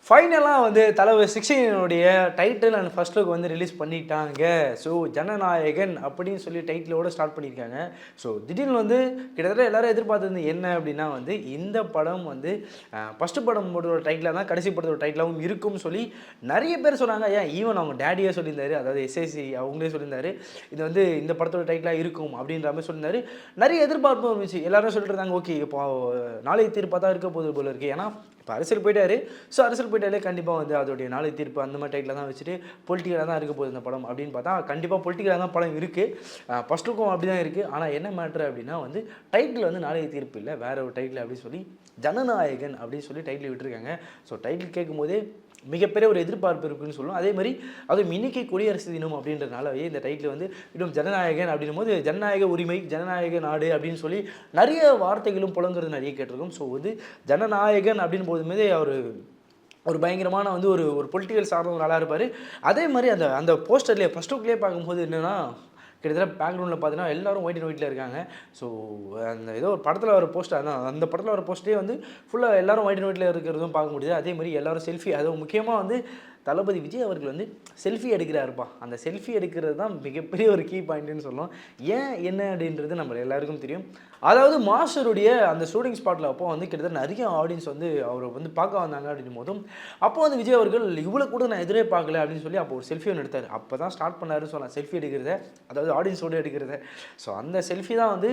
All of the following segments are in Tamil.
ஃபைனலாக வந்து தலைவர் 16 டைட்டில் அண்ட் ஃபர்ஸ்ட் லுக் வந்து ரிலீஸ் பண்ணிட்டாங்க. ஸோ ஜனநாயகன் அப்படின்னு சொல்லி டைட்டிலோடு ஸ்டார்ட் பண்ணியிருக்காங்க. ஸோ திடீர்னு வந்து கிட்டத்தட்ட எல்லாரும் எதிர்பார்த்தது என்ன அப்படின்னா வந்து இந்த படம் வந்து ஃபஸ்ட்டு படமோட டைட்டிலாக தான் கடைசி படத்தோட டைட்டிலாகவும் இருக்கும்னு சொல்லி நிறைய பேர் சொன்னாங்க. ஏன் ஈவன் அவங்க டேடியே சொல்லியிருந்தாரு, அதாவது எஸ்ஐசி அவங்களே சொல்லியிருந்தாரு இது வந்து இந்த படத்தோட டைட்டிலாக இருக்கும் அப்படின்ற மாதிரி சொல்லியிருந்தாரு. நிறைய எதிர்பார்ப்பு இருந்துச்சு. எல்லாரும் சொல்லிட்டு இருந்தாங்க ஓகே இப்போ நாளைய தீர்ப்பாக தான் இருக்க போது போல இருக்குது. ஏன்னா இப்போ அரசியல் போயிட்டாரு. ஸோ அரசியல் போயிட்டாலே கண்டிப்பாக வந்து அதோடைய நாளை தீர்ப்பு அந்த மாதிரி டைட்டில் தான் வச்சுட்டு பொலிட்டிக்கலாக தான் இருக்க போகுது இந்த படம் அப்படின்னு பார்த்தா கண்டிப்பாக பொலிட்டிக்கலாக தான் படம் இருக்குது. ஃபஸ்ட்டுக்கும் அப்படி தான் இருக்குது. ஆனால் என்ன மேட்ரு அப்படின்னா வந்து டைட்டில் வந்து நாளைய தீர்ப்பு இல்லை, வேற ஒரு டைட்டில் அப்படின்னு சொல்லி ஜனநாயகன் அப்படின்னு சொல்லி டைட்டில் விட்டுருக்காங்க. ஸோ டைட்டில் கேட்கும்போதே மிகப்பெரிய ஒரு எதிர்பார்ப்பு இருக்குன்னு சொல்லுவோம். அதே மாதிரி அதுவும் இன்னைக்கு குடியரசு தினம் அப்படின்றதுனாலவே இந்த டைட்டில் வந்து இன்னும் ஜனநாயகன் அப்படின்னும் போது ஜனநாயக உரிமை, ஜனநாயக நாடு அப்படின்னு சொல்லி நிறைய வார்த்தைகளும் புலங்குறது நிறைய கேட்டிருக்கும். ஸோ வந்து ஜனநாயகன் அப்படின்னு போதுமே அவர் ஒரு பயங்கரமான வந்து ஒரு ஒரு பொலிட்டிக்கல் சார்ந்த நல்லா இருப்பார். அதே மாதிரி அந்த அந்த போஸ்டர்லேயே ஃபஸ்ட் லுக்லேயே பார்க்கும்போது என்னென்னா கிட்டத்தட்ட பேக்ரவுண்டில் பார்த்தீங்கன்னா எல்லாரும் ஒயிட் அண்ட் ஒயிட்டில் இருக்காங்க. ஸோ அந்த ஏதோ ஒரு படத்தில் வர போஸ்டர் அதான் அந்த படத்தில் வர போஸ்டே வந்து ஃபுல்லாக எல்லாரும் ஒயிட் அண்ட் ஒயிட்டில் இருக்கிறதும் பார்க்க முடியுது. அதே மாதிரி எல்லாரும் செல்ஃபி, அதுவும் முக்கியமாக வந்து தளபதி விஜய் அவர்கள் வந்து செல்ஃபி எடுக்கிறாருப்பா. அந்த செல்ஃபி எடுக்கிறது தான் மிகப்பெரிய ஒரு கீ பாயிண்ட்டுன்னு சொல்லலாம். ஏன் என்ன அப்படின்றது நம்ம எல்லாருக்கும் தெரியும். அதாவது மாஸ்டருடைய அந்த ஷூட்டிங் ஸ்பாட்டில் அப்போ வந்து கிட்டத்தட்ட நிறைய ஆடியன்ஸ் வந்து அவரை வந்து பார்க்க வந்தாங்க அப்படின்னும் போதும் அப்போ வந்து விஜய் அவர்கள் இவ்வளோ கூட நான் எதிரே பார்க்கல அப்படின்னு சொல்லி அப்போ ஒரு செல்ஃபி ஒன்று எடுத்தார். அப்போ தான் ஸ்டார்ட் பண்ணாருன்னு சொல்லலாம் செல்ஃி எடுக்கிறத, அதாவது ஆடியன்ஸோடு எடுக்கிறத. ஸோ அந்த செல்ஃபி தான் வந்து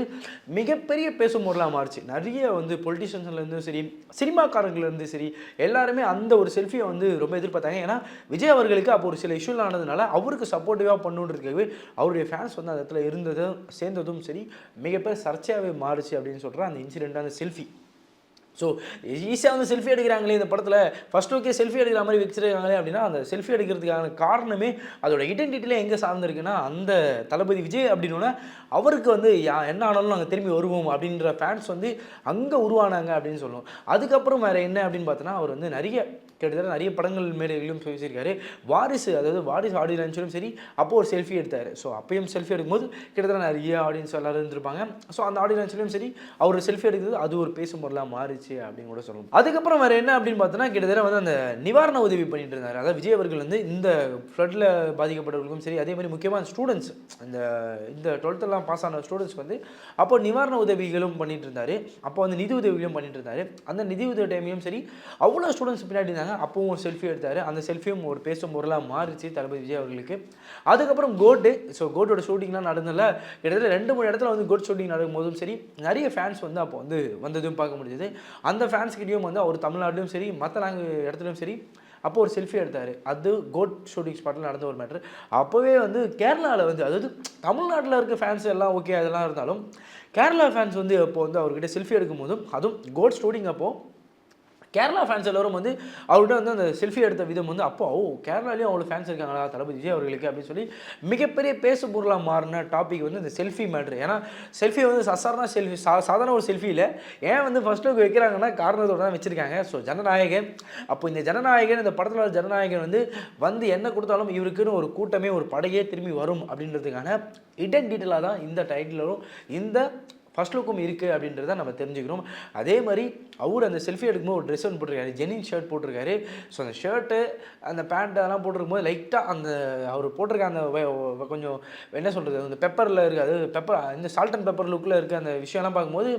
மிகப்பெரிய பேசும் பொருளாக மாறிச்சு. நிறைய வந்து பொலிட்டிஷியன்ஸ்லேருந்தும் சரி, சினிமாக்காரங்கள்லேருந்து சரி, எல்லாருமே அந்த ஒரு செல்ஃபியை வந்து ரொம்ப எதிர்பார்த்தாங்க. ஏன்னா விஜய் அவர்களுக்கு அப்போ ஒரு சில இஷ்யூலாம் ஆனதுனால அவருக்கு சப்போர்ட்டிவாக பண்ணுன்றதுக்காகவே அவருடைய ஃபேன்ஸ் வந்து அந்த இடத்துல இருந்ததும் சேர்ந்ததும் சரி மிகப்பெரிய சர்ச்சையாகவே மாறுச்சு அப்படின்னு சொல்கிறேன் அந்த இன்சிடென்ட், அந்த செல்ஃபி. ஸோ ஈஸியாக வந்து செல்ஃபி எடுக்கிறாங்களே இந்த படத்தில் ஃபஸ்ட் ஓகே செல்ஃபி எடுக்கிற மாதிரி வச்சுருக்காங்களே அப்படின்னா அந்த செல்ஃபி எடுக்கிறதுக்கான காரணமே அதோட ஐடென்டிட்டியில் எங்கே சார்ந்திருக்குன்னா அந்த தளபதி விஜய் அப்படின்னா அவருக்கு வந்து என்ன ஆனாலும் நாங்கள் திரும்பி வருவோம் அப்படின்ற ஃபேன்ஸ் வந்து அங்கே உருவானாங்க அப்படின்னு சொல்லுவோம். அதுக்கப்புறம் வேறு என்ன அப்படின்னு பார்த்தோன்னா அவர் வந்து கிட்டத்தட்ட நிறைய படங்கள் மேடைகளிலும் பேசியிருக்காரு. வாரிசு, அதாவது வாரிசு ஆடியோ லான்ச்சிலும் சரி அப்போது ஒரு செல்ஃபி எடுத்தார். ஸோ அப்பயும் செல்ஃபி எடுக்கும்போது கிட்டத்தட்ட நிறைய ஆடியன்ஸ் எல்லோரும் இருந்திருப்பாங்க. ஸோ அந்த ஆடியோ லான்ச்சிலும் சரி அவர் செல்ஃபி எடுக்கிறது அது ஒரு பேசும் பொருளாக மாறிச்சு அப்படின்னு கூட சொல்லணும். அதுக்கப்புறம் வேறு என்ன அப்படின்னு பார்த்தோன்னா கிட்டத்தட்ட வந்து அந்த நிவாரண உதவி பண்ணிட்டு இருந்தார். அதாவது விஜய் அவர்கள் வந்து இந்த ஃப்ளட்டில் பாதிக்கப்பட்டவர்களுக்கும் சரி, அதே மாதிரி முக்கியமாக ஸ்டூடெண்ட்ஸ் இந்த 12th பாஸ் ஆன ஸ்டூடெண்ட்ஸ்க்கு வந்து அப்போ நிவாரண உதவிகளும் பண்ணிட்டு இருந்தார். அப்போ வந்து நிதி உதவிகளும் பண்ணிட்டு இருந்தார். அந்த நிதி உதவி டைம்லையும் சரி அவ்வளோ ஸ்டூடெண்ட்ஸ் பின்னாடி இருந்தாங்க. அப்பவும் ஒரு செல்ஃபி எடுத்தார். அந்த செல்ஃபியும் ஒரு பேசும் பொருளாக மாறிச்சு தளபதி விஜய் அவர்களுக்கு. அதுக்கப்புறம் கோட்டு, ஸோ கோட்டோட ஷூட்டிங்லாம் நடந்ததில்ல கிட்டத்தட்ட 2-3 இடத்துல வந்து கோட் ஷூட்டிங் நடக்கும் போதும் சரி நிறைய ஃபேன்ஸ் வந்து அப்போ வந்து வந்ததும் பார்க்க முடியுது. அந்த ஃபேன்ஸ்கிட்டையும் வந்து அவர் தமிழ்நாட்டிலும் சரி மற்ற இடத்துலையும் சரி அப்போ ஒரு செல்ஃபி எடுத்தார். அது கோட் ஷூட்டிங் ஸ்பாட்டில் நடந்த ஒரு மேட்ரு. அப்போவே வந்து கேரளாவில் வந்து, அதாவது தமிழ்நாட்டில் இருக்க ஃபேன்ஸ் எல்லாம் ஓகே அதெல்லாம் இருந்தாலும் கேரளா ஃபேன்ஸ் வந்து அப்போ வந்து அவர்கிட்ட செல்ஃபி எடுக்கும் போதும் அதுவும் கோட் ஷூட்டிங் அப்போது கேரளா ஃபேன்ஸ் எல்லோரும் வந்து அவர்கிட்ட வந்து அந்த செல்ஃபி எடுத்த விதம் வந்து அப்போ கேரளாலேயும் அவ்வளோ ஃபேன்ஸ் இருக்காங்களா தளபதி விஜய் அவர்களுக்கு அப்படின்னு சொல்லி மிகப்பெரிய பேசு பொருளாக மாறின டாபிக் வந்து இந்த செல்ஃபி மேட்ரு. ஏன்னா செல்ஃபி வந்து சாதாரண ஒரு செல்ஃபி இல்லை. ஏன் வந்து ஃபர்ஸ்ட் லுக் வைக்கிறாங்கன்னா காரணத்தோடு தான் வச்சுருக்காங்க. ஸோ ஜனநாயகன், அப்போ இந்த ஜனநாயகன் இந்த படத்தில் ஜனநாயகன் வந்து என்ன கொடுத்தாலும் இவருக்குன்னு ஒரு கூட்டமே ஒரு படையே திரும்பி வரும் அப்படின்றதுக்கான டீட்டெயிலாக தான் இந்த டைட்டிலும் இந்த ஃபர்ஸ்ட் லுக்கும் இருக்குது அப்படின்றத நம்ம தெரிஞ்சுக்கிறோம். அதே மாதிரி அவர் அந்த செல்ஃபி எடுக்கும்போது ஒரு ட்ரெஸ் ஒன்று போட்டிருக்காரு, ஜெனின் ஷர்ட் போட்டிருக்காரு. ஸோ அந்த ஷர்ட்டு அந்த பேண்ட் அதெல்லாம் போட்டிருக்கும்போது லைட்டாக அந்த அவர் போட்டிருக்க அந்த கொஞ்சம் என்ன சொல்கிறது அந்த பெப்பரில் இருக்குது, அது பெப்பர் இந்த சால்ட் அண்ட் பெப்பர் லுக்கில் இருக்க அந்த விஷயம்லாம் பார்க்கும்போது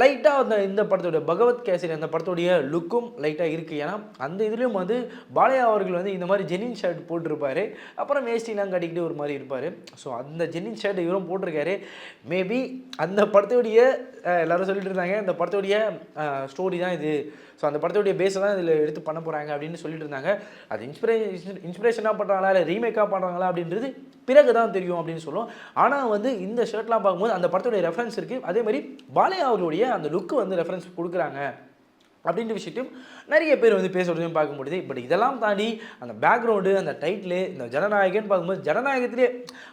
லைட்டாக இந்த படத்தோடைய பகவத் கேசரி அந்த படத்தோடைய லுக்கும் லைட்டாக இருக்குது. ஏன்னா அந்த இதுலேயும் வந்து பாலையா அவர்கள் வந்து இந்த மாதிரி ஜெனின் ஷர்ட் போட்டிருப்பார், அப்புறம் வேஷ்டிலாம் கட்டிக்கிட்டு ஒரு மாதிரி இருப்பார். ஸோ அந்த ஜெனின் ஷர்ட் இவரும் போட்டிருக்காரு. மேபி அந்த படத்தோடைய எல்லோரும் சொல்லிட்டு இருந்தாங்க இந்த படத்தோடைய ஸ்டோரி தான் இது, ஸோ அந்த படத்தோடைய பேஸை தான் இதில் எடுத்து பண்ண போகிறாங்க அப்படின்னு சொல்லிட்டு இருந்தாங்க. அது இன்ஸ்பிரேஷனாக பண்ணுறாங்களா இல்லை ரீமேக்காக பண்ணுறாங்களா அப்படின்றது பிறகு தான் தெரியும் அப்படின்னு சொல்லுவோம். ஆனால் வந்து இந்த ஷர்ட்லாம் பார்க்கும்போது அந்த படத்தோடைய ரெஃபரன்ஸ் இருக்குது. அதே மாதிரி பாலையா அவர்களுடைய அந்த லுக்கு வந்து ரெஃபரன்ஸ் கொடுக்குறாங்க அப்படின்ற விஷயத்தையும் நிறைய பேர் வந்து பேசுகிறதையும் பார்க்க முடியுது. பட் இதெல்லாம் தாண்டி அந்த பேக்ரவுண்டு, அந்த டைட்டிலு, இந்த ஜனநாயகன் பார்க்கும்போது ஜனநாயகத்திலே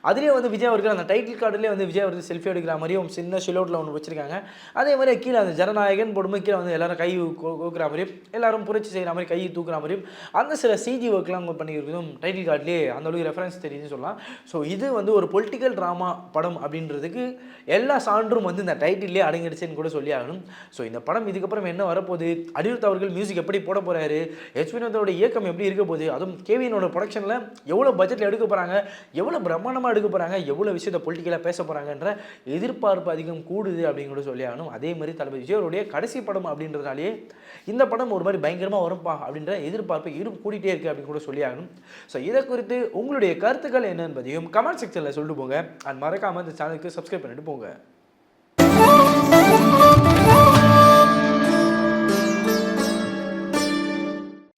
அதிலே வந்து விஜய் அவர்கள் அந்த டைட்டில் கார்டுலேயே வந்து விஜய் அவர்கள் செல்ஃபி எடுக்கிற மாதிரியும் சின்ன ஷிலோட்டில் ஒன்று வச்சுருக்காங்க. அதே மாதிரி கீழே அந்த ஜனநாயகன் போடும்போது கீழே வந்து எல்லோரும் கை கோக்குற மாதிரியும் எல்லாரும் புரட்சி செய்கிற மாதிரி கையை தூக்குற மாதிரியும் அந்த சில சிஜி ஒர்க்லாம் பண்ணியிருக்கிறதும் டைட்டில் கார்ட்லேயே அந்தளவுக்கு ரெஃபரன்ஸ் தெரியுதுன்னு சொல்லலாம். ஸோ இது வந்து ஒரு பொலிட்டிக்கல் ட்ராமா படம் அப்படின்றதுக்கு எல்லா சான்றும் வந்து இந்த டைட்டிலே அடங்கிடுச்சுன்னு கூட சொல்லி ஆகணும். ஸோ இந்த படம் இதுக்கப்புறம் என்ன வரப்போகுது, அனிருத் அவர்கள் மியூசிக் எப்படி போட போகிறாரு, எச் வினோதோட இயக்கம் எப்படி இருக்க போகுது, அதுவும் கேவினோட ப்ரொடக்ஷனில் எவ்வளோ பட்ஜெட்டில் எடுக்க போகிறாங்க, எவ்வளோ பிரம்மாண்டமாக எடுக்க போகிறாங்க, எவ்வளோ விஷயத்தை பொலிட்டிக்கலாக பேச போகிறாங்கன்ற எதிர்பார்ப்பு அதிகம் கூடுது அப்படின்னு கூட சொல்லி ஆகணும். அதே மாதிரி தளபதி விஜயோடைய கடைசி படம் அப்படின்றதாலேயே இந்த படம் ஒரு மாதிரி பயங்கரமாக வரும்பா அப்படின்ற எதிர்பார்ப்பு கூட்டிகிட்டே இருக்குது அப்படின்னு கூட சொல்லி ஆகணும். ஸோ இதை குறித்து உங்களுடைய கருத்துக்கள் என்ன என்பதையும் கமெண்ட் செக்ஷனில் சொல்லிட்டு போங்க. அண்ட் மறக்காமல் இந்த சேனலுக்கு சப்ஸ்கிரைப் பண்ணிட்டு போங்க.